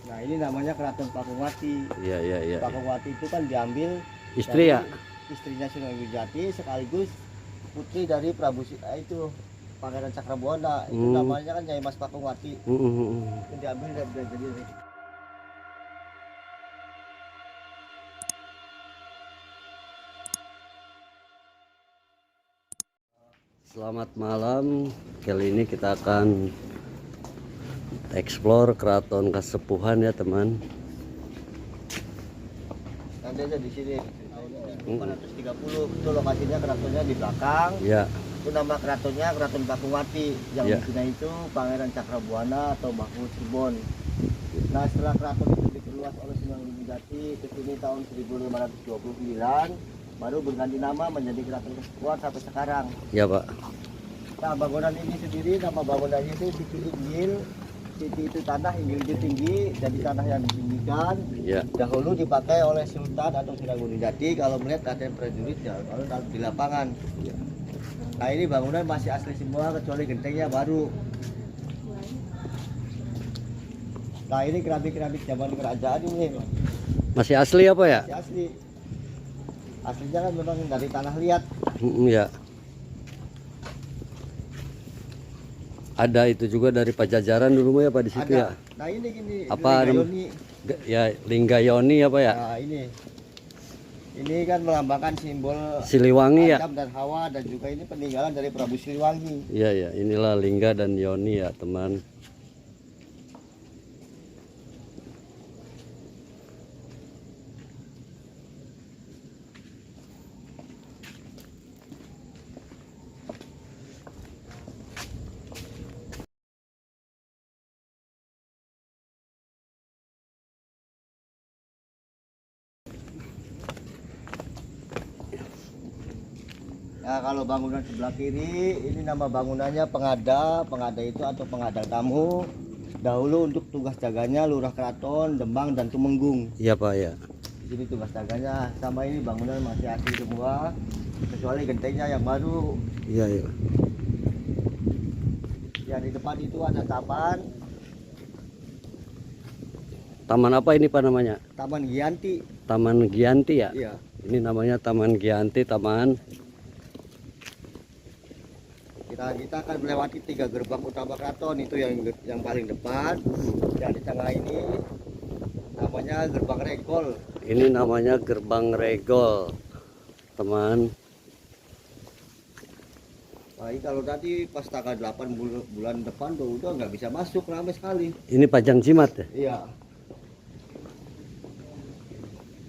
Nah ini namanya Keraton Pakungwati. Iya, iya, iya. Pakungwati itu kan diambil Istri ya? istrinya Sunan Gunjati sekaligus putri dari Prabu itu Pangeran Cakrabuana. Itu namanya kan Nyai Mas Pakungwati. Itu diambil dari Selamat malam. Kali ini kita akan explore Keraton Kasepuhan ya teman. nanti aja di sini. 430 itu lokasinya, keratonnya di belakang. Ya. Itu nama keratonnya Keraton Pakungwati. Yang Ya. punya itu Pangeran Cakrabuana atau Mahmud Sibon. Nah setelah keraton itu diperluas oleh Sunan Gunjati ke sini tahun 1529, baru berganti nama menjadi Keraton Kasepuhan sampai sekarang. Ya Pak. Nah bangunan ini sendiri, nama bangunannya itu Siti Inggil. Siti itu tanah, Inggil itu tinggi, jadi tanah yang ditinggikan. Ya. Dahulu dipakai oleh Sultan atau Sunan Gunjati kalau melihat ada prajurit ya, kalau di lapangan. Ya. Nah ini bangunan masih asli semua kecuali gentengnya baru. Nah ini keramik-keramik zaman kerajaan ini Masih asli apa ya? masih asli. Aslinya kan memang dari tanah liat. Ya. Ada itu juga dari Pajajaran dulu ya Pak di situ ya. Nah ini gini. Apa Linggayoni. Ya Linggayoni apa ya? Nah ini kan melambangkan simbol Siliwangi ya. Adam dan Hawa, dan juga ini peninggalan dari Prabu Siliwangi. Iya ya, inilah Lingga dan Yoni ya teman. Nah kalau bangunan sebelah kiri ini nama bangunannya Pengada. Pengada itu atau pengadang tamu. Dahulu untuk tugas jaganya Lurah Keraton, Demang dan Tumenggung. Iya Pak ya. Di sini tugas jaganya. Sama ini bangunan masih asli semua, kecuali gentengnya yang baru. Iya ya. Ya di depan itu ada taman. Taman apa ini Pak namanya? Taman Giyanti. Taman Giyanti ya. Iya. Ini namanya Taman Giyanti taman. Kita akan melewati 3 gerbang utama keraton. Itu yang paling depan. Yang di tengah ini namanya Gerbang Regol. Ini namanya Gerbang Regol teman. Nah, ini kalau tadi pas tanggal 8 bulan depan tuh udah nggak bisa masuk, ramai sekali. Ini Pajang Jimat ya. Iya.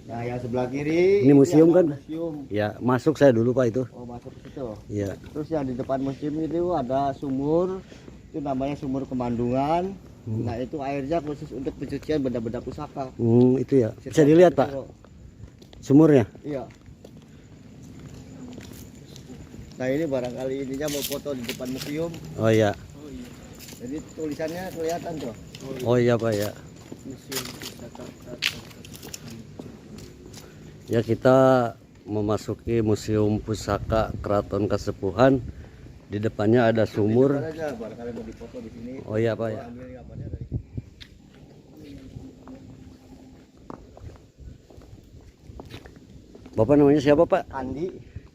Nah yang sebelah kiri Ini museum kan? Museum. Ya masuk saya dulu Pak itu. Oh masuk ke situ. Iya. Terus yang di depan museum itu ada sumur, itu namanya sumur Kemandungan. Nah itu airnya khusus untuk pencucian benda-benda pusaka. Itu ya. Bisa dilihat Pak sumurnya. Iya. Nah ini barangkali ininya mau foto di depan museum. Oh iya. Jadi tulisannya kelihatan tuh. Oh iya Pak ya. Museum Pusaka Keraton. Ya kita memasuki Museum Pusaka Keraton Kasepuhan. Di depannya ada sumur. Di depan aja, barangkali mau difoto di sini. Oh iya Pak ya. Ambil gambarnya dari Bapak namanya siapa Pak? Andi.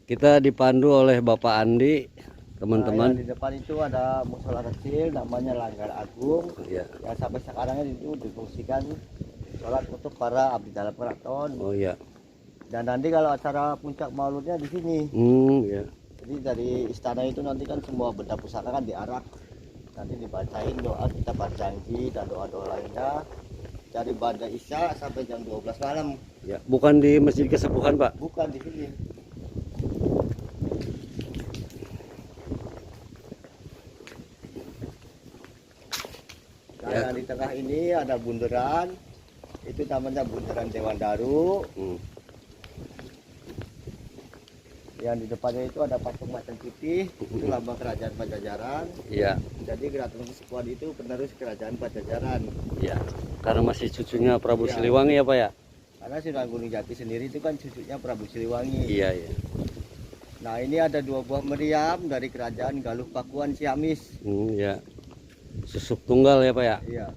Kita dipandu oleh Bapak Andi, Nah, teman-teman. yang di depan itu ada musola kecil namanya Langgar Agung. Ya. Yang sampai sekarang itu difungsikan sholat untuk para abdi dalam keraton. Oh iya. Dan nanti kalau acara puncak mauludnya di sini. Ya. Jadi dari istana itu nanti kan semua benda pusaka kan diarak. Nanti dibacain doa, kita berjanji dan doa-doa lainnya. Dari pada Isya sampai jam 12 malam. Ya, bukan di Masjid Kasepuhan, Pak. Bukan di sini. Nah, Ya. yang di tengah ini ada bundaran. Itu namanya Bundaran Dewan Daru. Yang di depannya itu ada patung macan putih, itu lambang kerajaan Pajajaran. Iya. Jadi Keraton Kasepuhan itu penerus kerajaan Pajajaran. Iya. Karena masih cucunya Prabu Iya. Siliwangi ya, Pak ya? Karena Sunan Gunjati sendiri itu kan cucunya Prabu Siliwangi. Iya, iya. Nah ini ada 2 buah meriam dari kerajaan Galuh Pakuan Ciamis. Ya. Susuk tunggal ya, Pak ya? Iya.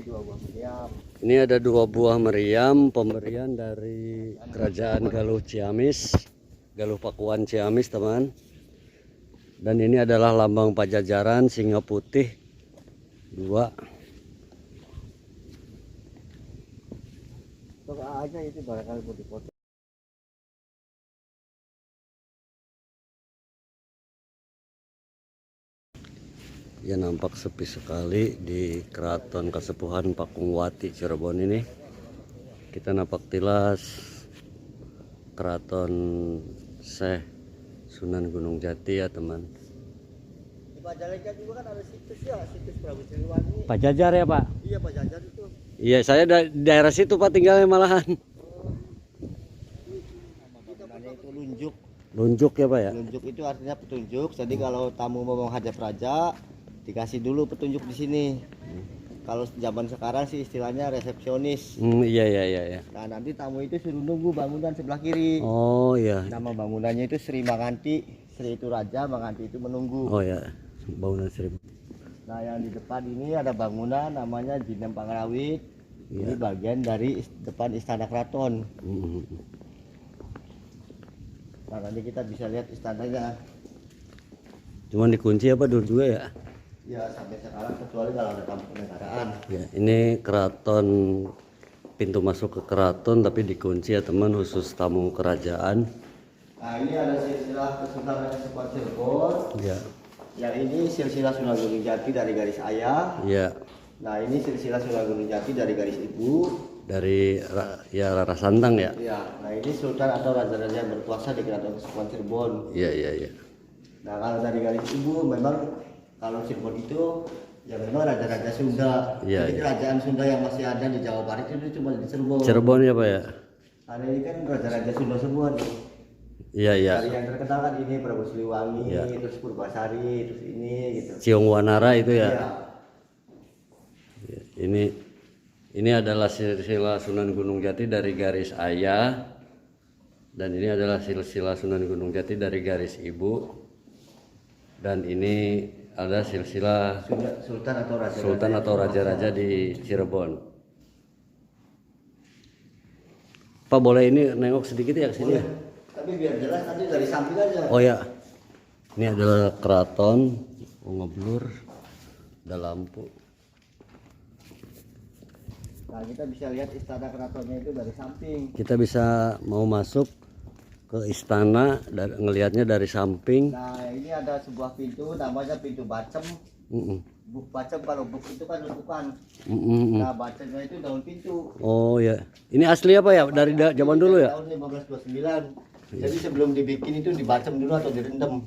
dua buah meriam. Ini ada 2 buah meriam pemberian dari Kerajaan Galuh Ciamis, Galuh Pakuan Ciamis, teman. Dan ini adalah lambang Pajajaran, singa putih 2. Coba aja itu barangkali mau dipotong. Ya, nampak sepi sekali di Keraton Kasepuhan Pakungwati Cirebon ini. Kita nampak tilas Keraton Syekh Sunan Gunung Jati ya, teman. Di Majalengka juga kan ada situs ya, situs Prabu Siliwangi. Pajajar ya, Pak? Iya, Pajajar itu. Iya, saya daerah situ, Pak, tinggalnya malahan. Bangunannya itu lunjuk. Lunjuk ya, Pak ya? Lunjuk itu artinya petunjuk. Jadi kalau tamu mau menghadap raja, dikasih dulu petunjuk di sini. Kalau zaman sekarang sih istilahnya resepsionis. Iya, iya, iya, iya. Nah, nanti tamu itu suruh nunggu bangunan sebelah kiri. Oh iya. Nama bangunannya itu Sri Manganti. Sri itu raja, Manganti itu menunggu. Oh ya, bangunan 1000. Nah, yang di depan ini ada bangunan namanya Jinem Pangrawit. Ini Iya. bagian dari depan istana keraton. Mm. Nah, nanti kita bisa lihat istananya. Cuman dikunci apa dulu juga ya? Ya, sampai sekarang kecuali kalau ada tamu kenegaraan. Ya, ini keraton, pintu masuk ke keraton tapi dikunci ya, teman, khusus tamu kerajaan. Nah, ini ada silsilah Kesultanan Kasepuhan Cirebon. Ya. Yang ini silsilah Sunan Gunung Jati dari garis ayah. Ya, Nah, ini silsilah Sunan Gunung Jati dari garis ibu. dari ya Rara Santang ya. Ya, nah ini sultan atau raja-raja yang berkuasa di Keraton Kasepuhan Cirebon. Iya, iya, iya. Nah, kalau dari garis ibu memang kalau Cirebon itu ya memang raja-raja Sunda. Iya, Jadi iya. kerajaan Sunda yang masih ada di Jawa Barat itu cuma di Cirebon. Cirebon ya, Pak ya? Karena ini kan raja-raja Sunda semua nih. Iya, iya. Dari yang terkenal kan ini Prabu Siliwangi, Iya. terus Purbasari, terus ini gitu. Ciong Wanara itu ya. Iya. Ya, ini adalah silsilah Sunan Gunung Jati dari garis ayah, dan ini adalah silsilah Sunan Gunung Jati dari garis ibu, dan ini ada silsilah Sultan atau raja. sultan atau raja-raja di Cirebon. Pak, boleh ini nengok sedikit ya ke sini ya? Tapi biar jelas nanti dari samping aja. Oh ya, ini adalah keraton. Oh, ngeblur, ada lampu. Nah, kita bisa lihat istana keratonnya itu dari samping. Kita bisa mau masuk ke istana ngelihatnya dari samping. Nah, ini ada sebuah pintu namanya pintu Bacem. Mm-mm. Buk Bacem, kalau buk itu kan letupan. Mm-mm. Nah, bacemnya itu daun pintu. Oh ya, ini asli apa ya, dari zaman dulu ya? Tahun 1529. Jadi sebelum dibikin itu dibacem dulu atau direndam.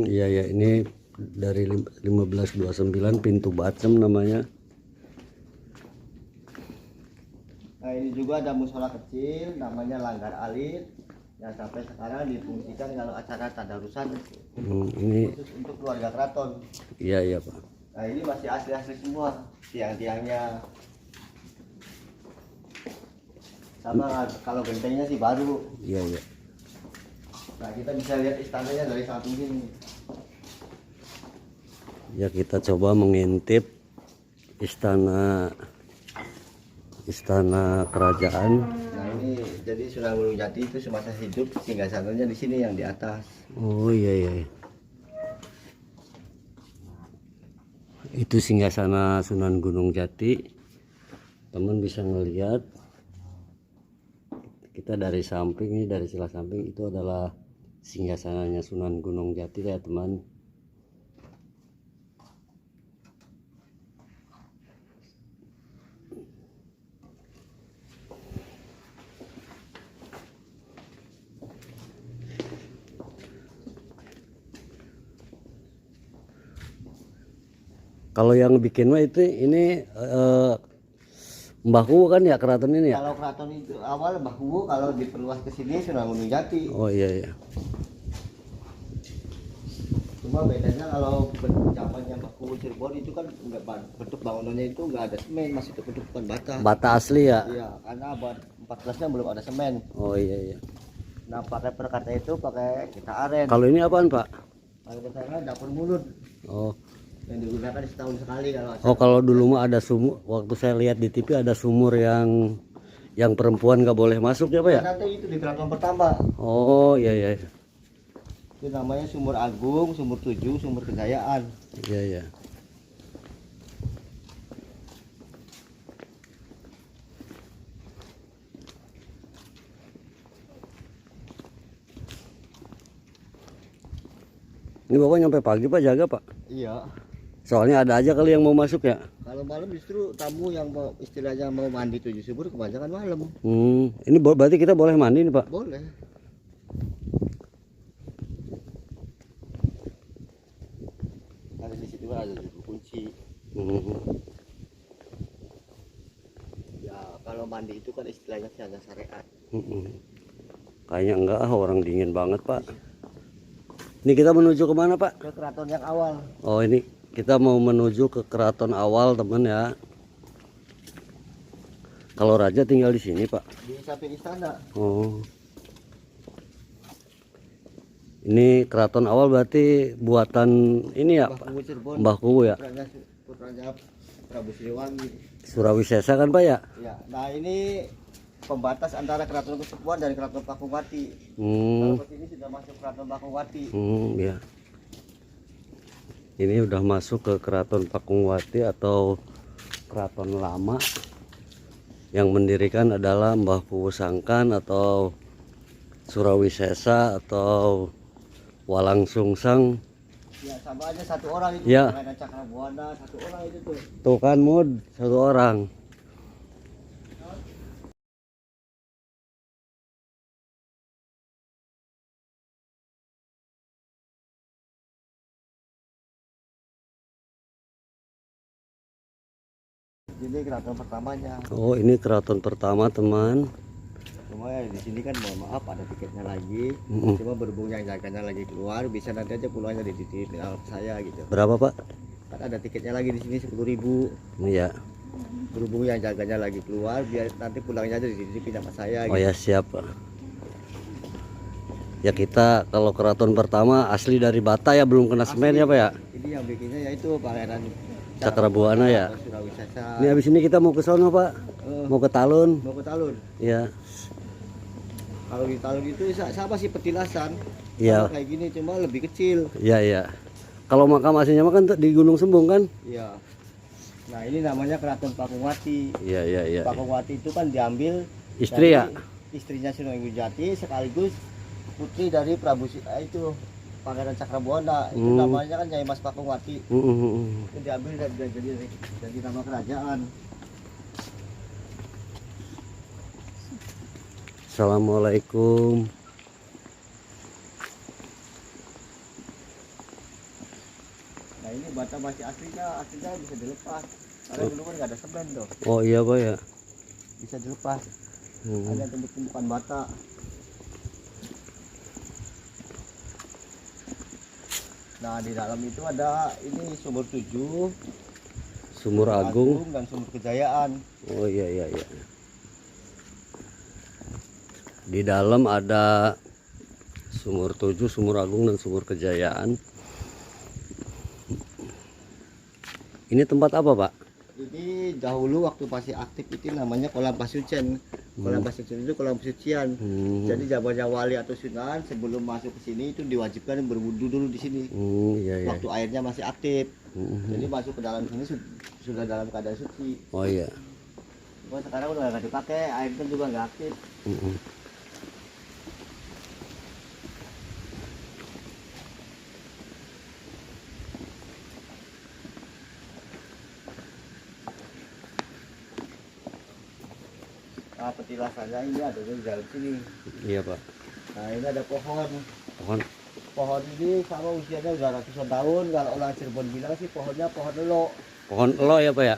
Iya ya, ini dari 1529, pintu Bacem namanya. Nah, ini juga ada musola kecil namanya Langgar Alit yang sampai sekarang difungsikan kalau acara tadarusan Ini khusus untuk keluarga keraton. iya ya Pak. Nah, ini masih asli-asli semua tiang-tiangnya. Sama kalau gentengnya sih baru. Iya ya. Nah, kita bisa lihat istananya dari samping ini. Ya, kita coba mengintip istana kerajaan. Nah, ini jadi Sunan Gunung Jati itu semasa hidup singgasananya di sini yang di atas. Oh iya iya. Itu singgasana Sunan Gunung Jati. Teman bisa ngelihat. Kita dari samping, ini dari sebelah samping itu adalah singgasananya Sunan Gunung Jati ya, teman. Kalau yang bikin mah itu ini Mbahku kan ya keraton ini ya. Kalau keraton itu awal Bahu, kalau diperluas ke sini Sunan Gunung Jati. Oh iya iya. Cuma bedanya kalau zamannya Bahu Cirebon itu kan enggak bentuk bangunannya itu enggak ada semen, masih bentukan bata. Bata asli ya. Iya, karena abad 14-nya belum ada semen. Oh iya iya. Nah, pakai perkata itu pakai kita aren. Kalau ini apaan Pak? Kalau kita aren dapur mulut. Oh Yang digunakan setahun sekali kalau Oh, kalau dulu mah ada sumur. Waktu saya lihat di TV ada sumur yang perempuan nggak boleh masuk ya, Pak ya? nanti itu di keraton pertama. Oh, iya iya. Itu namanya Sumur Agung, Sumur 7, Sumur Kejayaan. Iya iya. Ini Bapak nyampe pagi Pak, jaga Pak. Iya. Soalnya ada aja kali yang mau masuk ya. Kalau malam justru tamu yang mau istilahnya mau mandi 7 sumur kebanyakan malam. Ini berarti kita boleh mandi nih Pak. Boleh. Ada di situ ada juru kunci. Ya kalau mandi itu kan istilahnya hanya syariat. Kayaknya enggak, orang dingin banget Pak. Ini kita menuju kemana Pak? Ke keraton yang awal. Oh, ini kita mau menuju ke keraton awal teman ya. Kalau raja tinggal di sini Pak. Di samping istana. Oh. Ini keraton awal berarti buatan ini ya Mbah Pak? Kuwu Cirebon. Mbah Kuwu ya? Putranya Prabu Siliwangi. Surawisesa kan Pak ya? Ya. Nah ini pembatas antara Keraton Kesepuan dan Keraton Pakungwati. Hmm. Kalau kesini sudah masuk Keraton Pakungwati. Ya. Ini udah masuk ke Keraton Pakungwati atau keraton lama. Yang mendirikan adalah Mbah Kuwu Sangkan atau Surawisesa atau Walang Sungsang. Ya sama aja satu orang itu. Ya. Ada Cakrabuana satu orang itu tuh. Tuh kan Mud, satu orang. Jadi keraton pertamanya. Oh, ini keraton pertama teman. Cuma ya di sini kan mohon maaf ada tiketnya lagi. Mm-mm. Cuma berhubung yang jaganya lagi keluar, bisa nanti aja pulangnya di titik saya gitu. Berapa Pak? Kan ada tiketnya lagi di sini 10.000. Iya. Berhubung yang jaganya lagi keluar, biar nanti pulangnya aja di titik sama saya. Oh Gitu. ya siap Pak. Ya kita kalau keraton pertama asli dari Bata ya, belum kena semen ya Pak ya? Ini yang bikinnya yaitu Pangeran Cakrabuana ya. Surawisesa. Ini habis ini kita mau ke sono Pak. Mau ke Talun. Mau ke Talun. Ya. Kalau di Talun itu sama sih petilasan. Iya. Sama kayak gini cuma lebih kecil. Iya iya. Kalau makam aslinya mah kan di Gunung Sembung kan? Iya. Nah ini namanya Keraton Pakungwati. Iya iya iya. Pakungwati itu kan diambil Istri dari ya? istrinya Sunan Gunung sekaligus putri dari itu Pangeran Cakrabuana. Itu namanya kan Nyai Mas Pakungwati. Itu diambil dari nama kerajaan. Assalamualaikum. Nah ini bata masih aslinya bisa dilepas. Karena dulu kan nggak ada semen tuh. Oh iya Pak ya. Bisa dilepas. Ada tumbukan bata. Nah di dalam itu ada ini sumur 7, Sumur Agung. dan sumur Kejayaan. Oh iya iya iya. Di dalam ada Sumur 7, Sumur Agung dan Sumur Kejayaan. Ini tempat apa Pak? Ini dahulu waktu masih aktif itu namanya kolam pasucian. Kolam pasucian itu kolam pesucian. Jadi zamannya wali atau sunan sebelum masuk ke sini itu diwajibkan berwudu dulu di sini. Iya iya. Waktu airnya masih aktif. Jadi masuk ke dalam sini sudah dalam keadaan suci. Oh iya. Cuma sekarang udah nggak dipakai, air kan juga nggak aktif. Nah, petilasannya ini ada di dalam sini. Iya Pak. Nah, ini ada pohon. Pohon. Pohon ini sama usianya udah ratusan tahun. Kalau orang Cirebon bilang sih pohonnya pohon elo. Pohon elo ya Pak ya?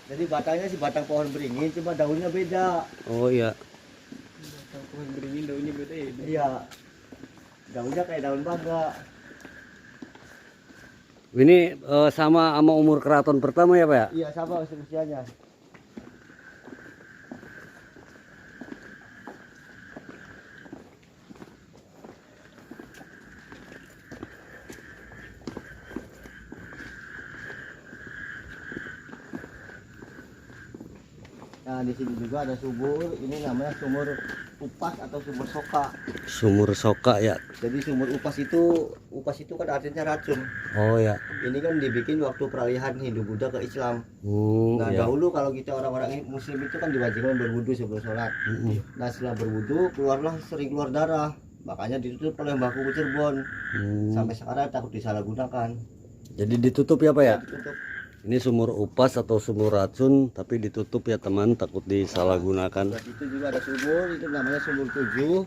Jadi batangnya sih batang pohon beringin, cuma daunnya beda. Oh iya. Pohon beringin daunnya beda ya? Iya. Daunnya kayak daun bangga. Ini sama umur keraton pertama ya Pak ya? Iya, sama usianya. Nah, di sini juga ada sumur, ini namanya sumur upas atau sumur soka. Sumur soka ya. Jadi sumur upas itu kan artinya racun. Oh ya. Ini kan dibikin waktu peralihan Hindu-Buddha ke Islam. Nah, Ya. dahulu kalau kita orang-orang Muslim itu kan diwajibkan berwudu sebelum sholat. Nah, setelah berwudu sering keluar darah. Makanya ditutup oleh Mbah Kuku Cirebon. Sampai sekarang takut disalahgunakan. Jadi ditutup ya Pak ya? Ditutup. Ini sumur upas atau sumur racun tapi ditutup ya teman, takut disalahgunakan. Di situ juga ada sumur, itu namanya sumur 7.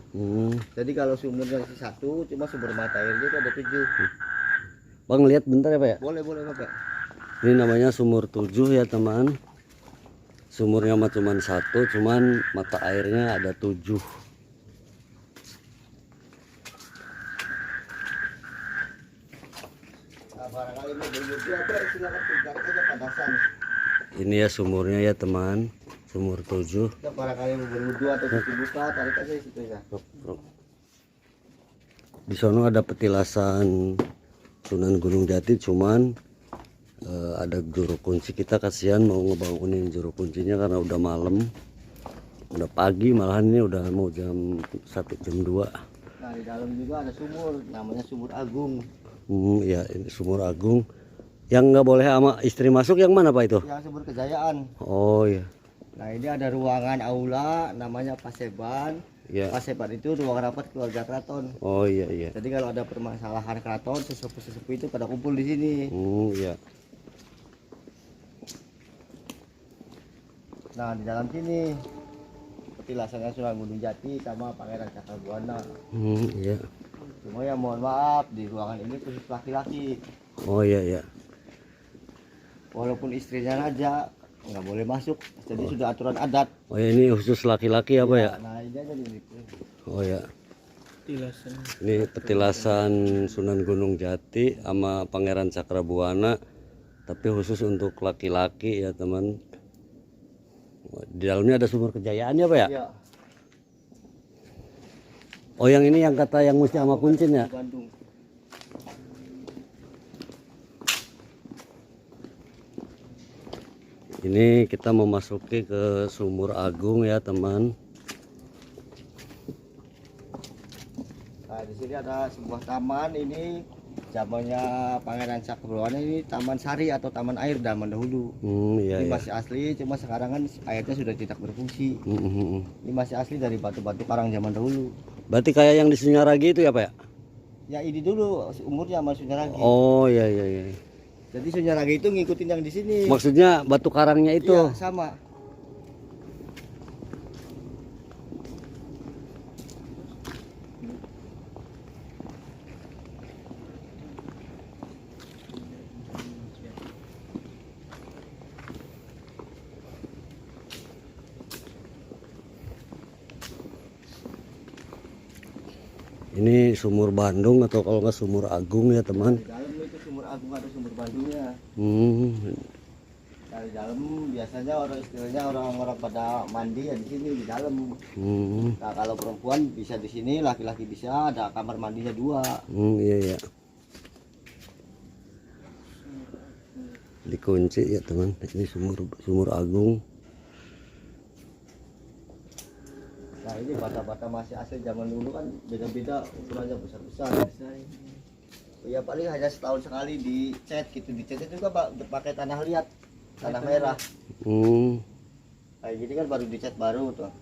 Jadi kalau sumurnya satu, cuma sumber mata airnya itu ada 7. Bang lihat bentar ya Pak ya? Boleh Bapak. Ini namanya sumur 7 ya teman. Sumurnya mah cuman 1, cuman mata airnya ada 7. Nah, barangkali mau berwudu apa silakan pegang aja padasan. Ini ya sumurnya ya teman, sumur 7. Kita barangkali mau berwudu atau cuci muka, tarik aja di situ ya. Di sono ada petilasan Sunan Gunung Jati, cuman ada juru kunci. Kita kasihan mau ngebangunin juru kuncinya karena udah malam, udah pagi, malahan ini udah mau jam 1 jam 2. Nah, di dalam juga ada sumur, namanya sumur agung. Ya ini sumur agung. Yang nggak boleh sama istri masuk yang mana Pak itu? Yang sumur kejayaan. Oh ya. Nah, ini ada ruangan aula namanya Paseban. Ya. Paseban itu ruang rapat keluarga keraton. Oh iya iya. Jadi kalau ada permasalahan keraton, sesepuh-sesepuh itu pada kumpul di sini. Ya. Nah, di dalam sini petilasannya Sunan Gunung Jati sama Pangeran Cakrabuana. Iya. Cuma ya mohon maaf, di ruangan ini khusus laki-laki. Oh iya iya. Walaupun istrinya aja nggak boleh masuk. Jadi sudah aturan adat. Oh ya, ini khusus laki-laki apa ya? Nah, ini aja di Oh ya. Ini petilasan Sunan Gunung Jati sama Pangeran Cakrabuana, tapi khusus untuk laki-laki ya teman. Di dalamnya ada sumur kejayaan ya Pak ya? Iya, Oh yang ini yang kata yang mesti sama kuncin ya? di Bandung. Ini kita memasuki ke sumur agung ya teman. Nah, di sini ada sebuah taman, ini zamannya Pangeran Cakrabuana, ini taman sari atau taman air zaman dahulu. Iya Ini ya. masih asli, cuma sekarang kan airnya sudah tidak berfungsi. Ini masih asli dari batu-batu karang zaman dahulu. Berarti kayak yang di Sunyaragi itu ya Pak ya? Ya ini dulu umurnya sama Sunyaragi. Oh iya iya iya. Jadi Sunyaragi itu ngikutin yang di sini. Maksudnya batu karangnya itu? Iya, sama. Ini sumur Bandung atau kalau nggak sumur agung ya teman. Di dalam itu sumur agung atau sumur Bandungnya. Nah, di dalam biasanya istilahnya orang-orang pada mandi ya di sini di dalam. Nah, kalau perempuan bisa di sini, laki-laki bisa, ada kamar mandinya 2. Iya ya. Dikunci ya teman. Ini sumur agung. Nah, ini bata-bata masih asli zaman dulu kan beda-beda ukurannya besar-besar. Ya paling hanya setahun sekali dicat gitu, dicatnya juga pakai tanah liat, tanah merah. Kayak gini kan baru dicat baru tuh.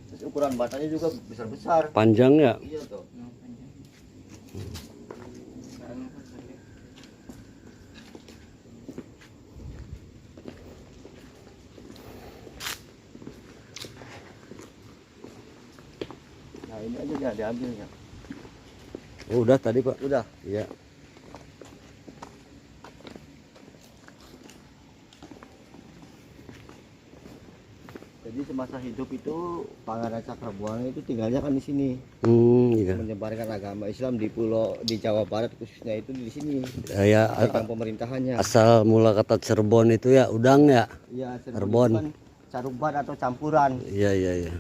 Terus ukuran batanya juga besar-besar. Panjang ya? Iya tuh. Nah, ini aja jangan diambil ya. Oh, udah tadi Pak. Udah. Iya. Jadi semasa hidup itu Pangeran Cakrabuana itu tinggalnya kan di sini. Iya. Menyebarkan agama Islam di Jawa Barat khususnya itu di sini. Ya, Pegang pemerintahannya. asal mula kata Cirebon itu ya udang ya. Iya, Cirebon. kan caruban atau campuran. Iya iya iya.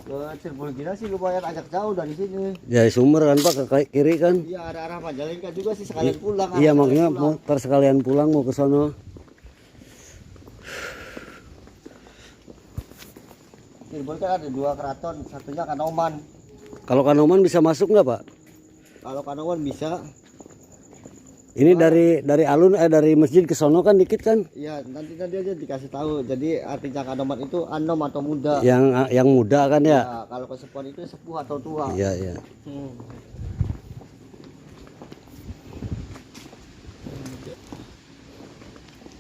Ke Cirebon Gina sih lumayan agak jauh dari sini. Dari Sumber kan Pak ke kiri kan? Iya, arah Majalengka juga sih sekalian pulang. Iya sekalian makanya pulang. mau sekalian pulang mau ke sono. Cirebon kan ada 2 keraton, satunya Kanoman. Kalau Kanoman bisa masuk nggak Pak? Kalau Kanoman bisa. Ini dari alun dari masjid ke sono kan dikit kan? Iya, nanti aja dikasih tahu. Jadi artinya Kanoman itu anom atau muda. Yang muda kan ya? Nah, kalau kesepuan itu sepuh atau tua. Iya iya. Hmm.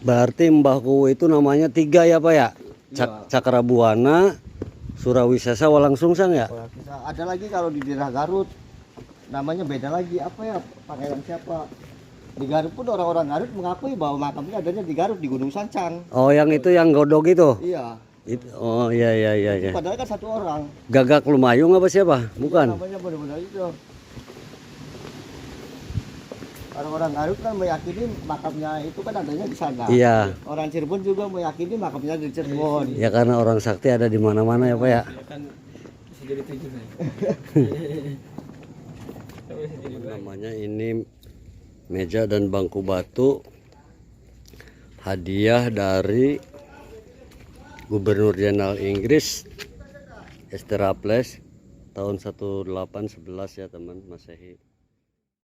Berarti Mbahku itu namanya 3 ya Pak ya? Iya. Cakrabuana, Surawisesa, Walangsungsang ya? Kalau bisa ada lagi kalau di daerah Garut namanya beda lagi, apa ya, pangeran siapa. Di Garut pun orang-orang Garut mengakui bahwa makamnya adanya di Garut di Gunung Sancang. Oh yang itu yang godog itu? Iya. Oh iya iya iya. Iya. Padahal kan satu orang. Gagak Lumayung apa siapa? Bukan? Namanya benar-benar itu. Orang-orang Garut kan meyakini makamnya itu kan adanya di sana. Iya. Orang Cirebon juga meyakini makamnya di Cirebon. Ya karena orang sakti ada di mana-mana ya Pak ya. kan bisa jadi 7 kan. Namanya ini meja dan bangku batu hadiah dari Gubernur Jenderal Inggris Esther Raffles tahun 1811 ya teman Masehi.